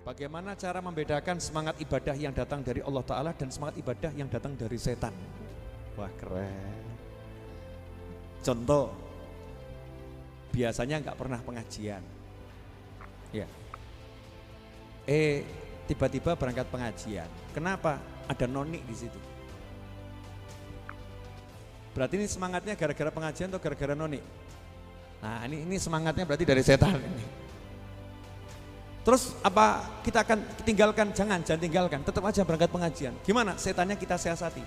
Bagaimana cara membedakan semangat ibadah yang datang dari Allah Ta'ala dan semangat ibadah yang datang dari setan? Wah, keren. Contoh, biasanya nggak pernah pengajian. Ya. Tiba-tiba berangkat pengajian. Kenapa? Ada noni di situ. Berarti ini semangatnya gara-gara pengajian atau gara-gara noni? Nah, ini semangatnya berarti dari setan ini. Terus apa kita akan tinggalkan? Jangan tinggalkan, tetap aja berangkat pengajian. Gimana? Setannya kita siasati.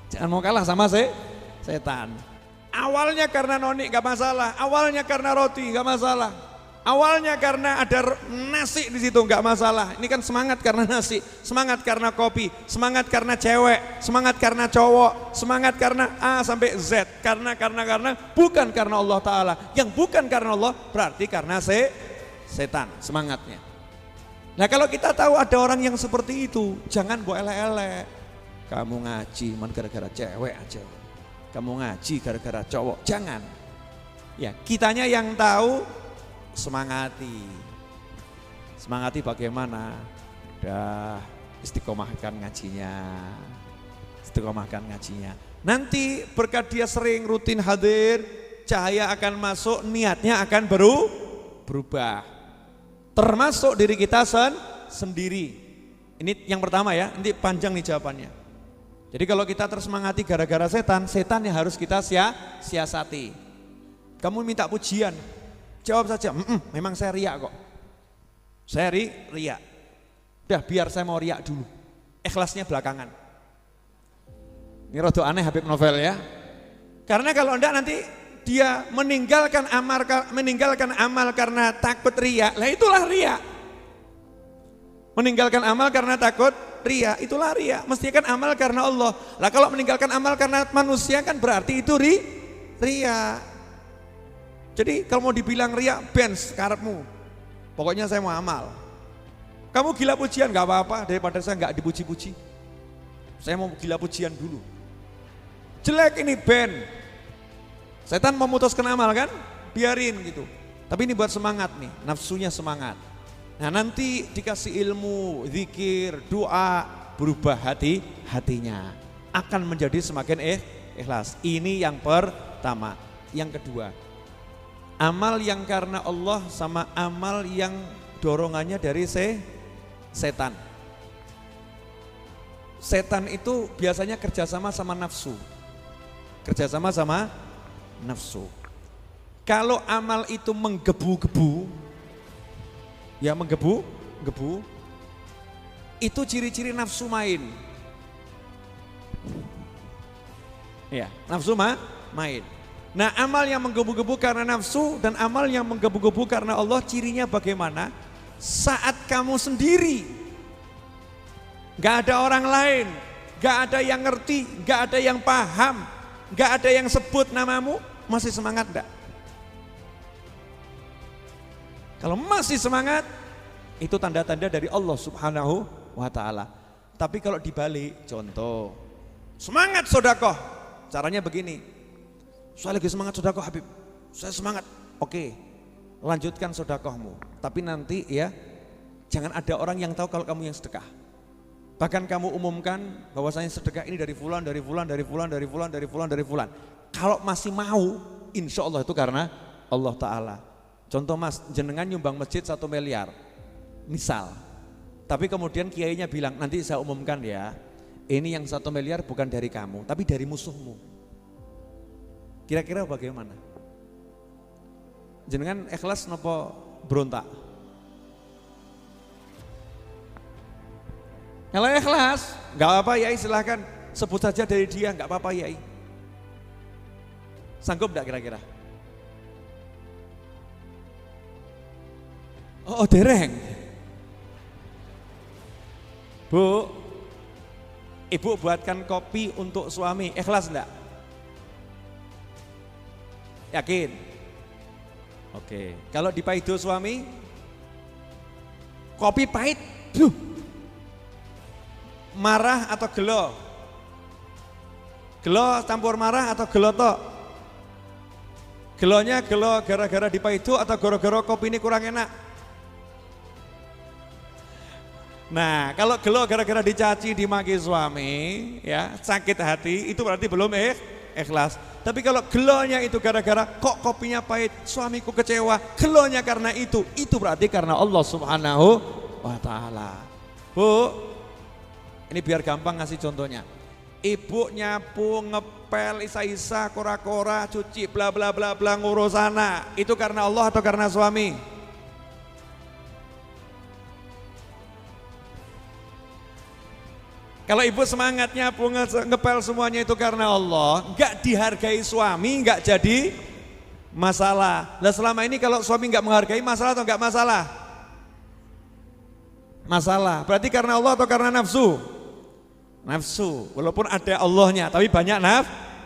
Jangan mau kalah sama setan. Awalnya karena noni gak masalah, awalnya karena roti gak masalah, awalnya karena ada nasi di situ gak masalah. Ini kan semangat karena nasi, semangat karena kopi, semangat karena cewek, semangat karena cowok, semangat karena A sampai Z. Karena bukan karena Allah Ta'ala. Yang bukan karena Allah berarti karena setan semangatnya. Nah, kalau kita tahu ada orang yang seperti itu, jangan buat elek-elek. Kamu ngaji man gara-gara cewek aja, kamu ngaji gara-gara cowok, jangan. Ya, kitanya yang tahu, semangati bagaimana. Dah istiqomahkan ngajinya. Nanti berkat dia sering rutin hadir, cahaya akan masuk, niatnya akan berubah. Termasuk diri kita sendiri. Ini yang pertama ya, nanti panjang nih jawabannya. Jadi kalau kita tersemangati gara-gara setan yang harus kita siasati. Kamu minta pujian, jawab saja, memang saya riak kok. Saya riak. Udah, biar saya mau riak dulu. Ikhlasnya belakangan. Ini rada aneh Habib Novel ya. Karena kalau enggak nanti dia meninggalkan amal karena takut riya, lah itulah riya. Meninggalkan amal karena takut riya, itulah riya. Mestinya kan amal karena Allah. Lah kalau meninggalkan amal karena manusia kan berarti itu riya. Jadi kalau mau dibilang riya, bens karepmu. Pokoknya saya mau amal. Kamu gila pujian gak apa-apa daripada saya gak dipuji-puji. Saya mau gila pujian dulu. Jelek ini ben. Setan memutuskan amal kan, biarin gitu. Tapi ini buat semangat nih, nafsunya semangat. Nah, nanti dikasih ilmu, zikir, doa, berubah hatinya. Akan menjadi semakin ikhlas. Ini yang pertama. Yang kedua, amal yang karena Allah sama amal yang dorongannya dari setan. Setan itu biasanya kerjasama sama nafsu. Nafsu. Kalau amal itu menggebu-gebu, ya menggebu-gebu, itu ciri-ciri nafsu main. Ya, nafsu main. Nah, amal yang menggebu-gebu karena nafsu dan amal yang menggebu-gebu karena Allah, cirinya bagaimana? Saat kamu sendiri, gak ada orang lain, gak ada yang ngerti, gak ada yang paham, gak ada yang sebut namamu, masih semangat enggak? Kalau masih semangat, itu tanda-tanda dari Allah Subhanahu wa Ta'ala. Tapi kalau dibalik, contoh, semangat sedekah, caranya begini. Saya lagi semangat sedekah Habib, saya semangat. Oke, lanjutkan sedekahmu. Tapi nanti ya, jangan ada orang yang tahu kalau kamu yang sedekah. Bahkan kamu umumkan bahwasanya sedekah ini dari fulan. Kalau masih mau, insya Allah itu karena Allah Ta'ala. Contoh mas, jenengan nyumbang masjid 1 miliar, misal. Tapi kemudian kiainya bilang, nanti saya umumkan ya, ini yang 1 miliar bukan dari kamu, tapi dari musuhmu. Kira-kira bagaimana? Jenengan ikhlas nopo berontak? Kalau ikhlas, gak apa-apa Yai, silahkan sebut saja dari dia, gak apa-apa Yai. Sanggup gak kira-kira? Oh dereng. Bu, ibu buatkan kopi untuk suami, ikhlas enggak? Yakin? Oke, kalau dipaido suami, kopi pahit, marah atau gelo? Gelo campur marah atau gelo tok? Gelonya gelo gara-gara dipaido atau gara-gara kopi ini kurang enak? Nah, kalau gelo gara-gara dicaci, dimaki suami, ya sakit hati, itu berarti belum ikhlas. Tapi kalau gelonya itu gara-gara kok kopinya pahit, suamiku kecewa, gelonya karena itu berarti karena Allah Subhanahu wa Ta'ala. Bu, ini biar gampang ngasih contohnya. Ibu nyapu, ngepel, isa-isa, kora-kora, cuci, bla bla bla bla, ngurus anak, itu karena Allah atau karena suami? Kalau ibu semangatnya nyapu, ngepel semuanya itu karena Allah, enggak dihargai suami, enggak jadi masalah. Nah selama ini kalau suami enggak menghargai, masalah atau enggak masalah? Masalah. Berarti karena Allah atau karena nafsu? Nafsu. Walaupun ada Allahnya, tapi banyak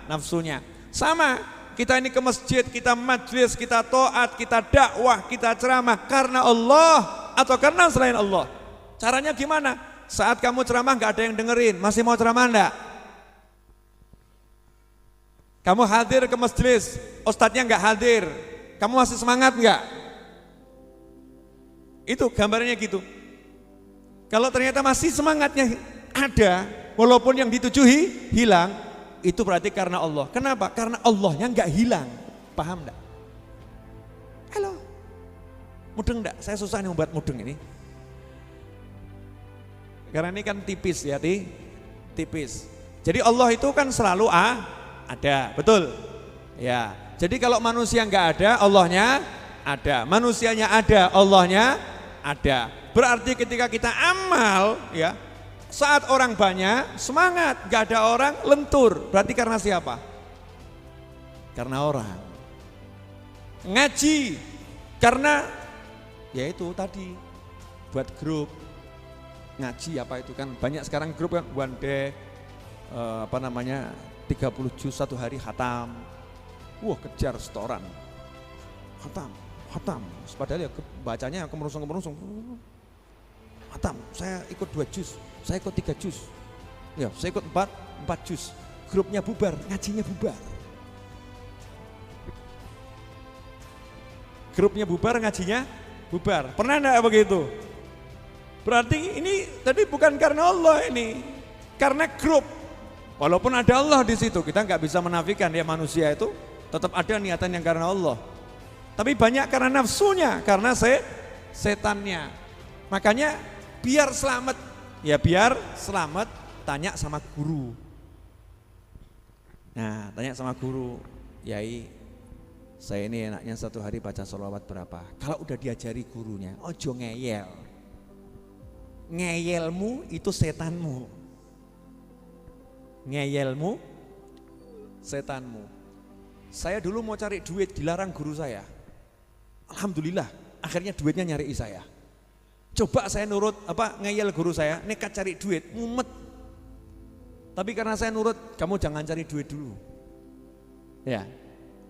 nafsunya. Sama, kita ini ke masjid, kita majlis, kita taat, kita dakwah, kita ceramah karena Allah atau karena selain Allah? Caranya gimana? Saat kamu ceramah nggak ada yang dengerin, masih mau ceramah enggak? Kamu hadir ke majelis, ustadznya nggak hadir, kamu masih semangat nggak? Itu gambarnya gitu. Kalau ternyata masih semangatnya ada, walaupun yang ditujuhi hilang, itu berarti karena Allah. Kenapa? Karena Allahnya nggak hilang. Paham enggak? Halo, mudeng enggak? Saya susah nih membuat mudeng ini. Karena ini kan tipis ya, tipis. Jadi Allah itu kan selalu ada, betul? Ya. Jadi kalau manusia nggak ada, Allahnya ada. Manusianya ada, Allahnya ada. Berarti ketika kita amal, ya, saat orang banyak semangat, nggak ada orang lentur. Berarti karena siapa? Karena orang. Ngaji, karena ya itu tadi buat grup. Ngaji apa itu kan banyak sekarang grup kan one day 30 juz satu hari khatam. Wah kejar setoran khatam padahal ya bacanya kemerungsung khatam. Saya ikut 2 juz, saya ikut 3 juz, ya saya ikut 4 juz. Grupnya bubar, ngajinya bubar. Grupnya bubar, ngajinya bubar. Pernah enggak begitu? Berarti ini tadi bukan karena Allah ini, karena grup. Walaupun ada Allah di situ, kita nggak bisa menafikan ya manusia itu tetap ada niatan yang karena Allah. Tapi banyak karena nafsunya, karena setannya. Makanya biar selamat, ya biar selamat tanya sama guru. Nah, tanya sama guru, Yai, saya ini enaknya satu hari baca sholawat berapa? Kalau udah diajari gurunya, ojo ngeyel. Ngeyelmu itu setanmu. Ngeyelmu setanmu. Saya dulu mau cari duit, dilarang guru saya. Alhamdulillah, akhirnya duitnya nyari saya. Coba saya nurut ngeyel guru saya, nekat cari duit, mumet. Tapi karena saya nurut, kamu jangan cari duit dulu. Ya,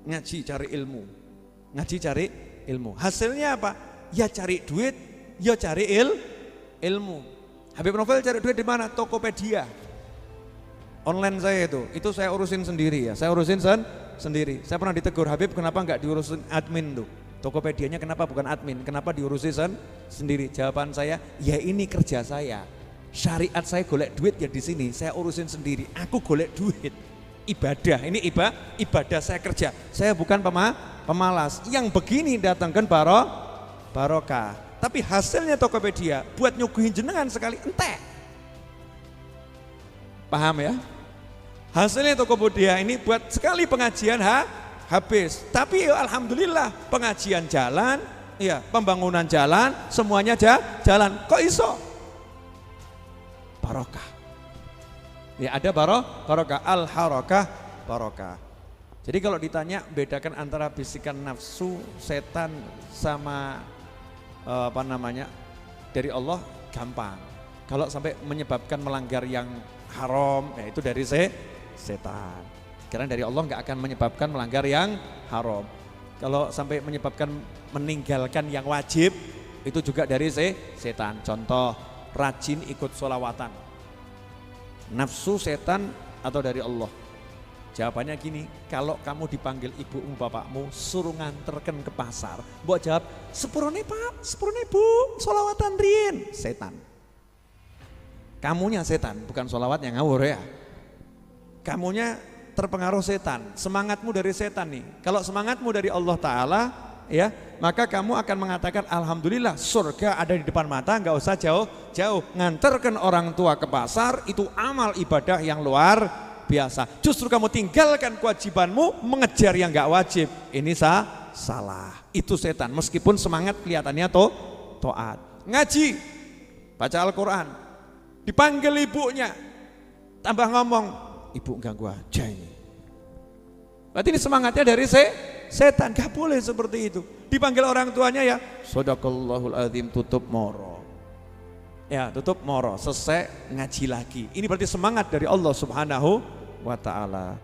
ngaji cari ilmu. Ngaji cari ilmu. Hasilnya apa? Ya cari duit, ya cari ilmu. Habib Novel cari duit di mana? Tokopedia. Online saya itu saya urusin sendiri ya. Saya urusin sendiri. Saya pernah ditegur, Habib kenapa enggak diurusin admin tuh? Tokopedianya kenapa bukan admin? Kenapa diurusin sendiri? Jawaban saya, ya ini kerja saya. Syariat saya golek duit ya di sini. Saya urusin sendiri. Aku golek duit. Ibadah. Ini ibadah saya kerja. Saya bukan pemalas. Yang begini datangkan barokah. Tapi hasilnya Tokopedia buat nyuguhin jenengan sekali entek. Paham ya? Hasilnya Tokopedia ini buat sekali pengajian habis. Tapi ya, alhamdulillah pengajian jalan, ya pembangunan jalan, semuanya jalan. Kok iso? Barokah. Ya ada barokah, al-harakah barokah. Jadi kalau ditanya bedakan antara bisikan nafsu, setan sama dari Allah gampang. Kalau sampai menyebabkan melanggar yang haram, ya itu dari setan. Karena dari Allah nggak akan menyebabkan melanggar yang haram. Kalau sampai menyebabkan meninggalkan yang wajib, itu juga dari setan. Contoh, rajin ikut sholawatan. Nafsu setan atau dari Allah? Jawabannya gini, kalau kamu dipanggil ibumu bapakmu suruh nganterkan ke pasar, mbok jawab, sepurone Pak, sepurone Bu, sholawatan riyin, setan. Kamunya setan, bukan sholawatnya ngawur ya. Kamunya terpengaruh setan, semangatmu dari setan nih. Kalau semangatmu dari Allah Ta'ala, ya, maka kamu akan mengatakan alhamdulillah surga ada di depan mata, nggak usah jauh-jauh. Nganterkan orang tua ke pasar itu amal ibadah yang luar biasa. Justru kamu tinggalkan kewajibanmu mengejar yang nggak wajib. Ini salah. Itu setan. Meskipun semangat kelihatannya taat. Ngaji, baca Al-Quran, dipanggil ibunya, tambah ngomong, ibu ganggu aja ini. Berarti ini semangatnya dari setan. Gak boleh seperti itu. Dipanggil orang tuanya ya, Shadaqallahul Azim, tutup moro. Ya, tutup moro, selesai ngaji lagi. Ini berarti semangat dari Allah Subhanahu wa Ta'ala.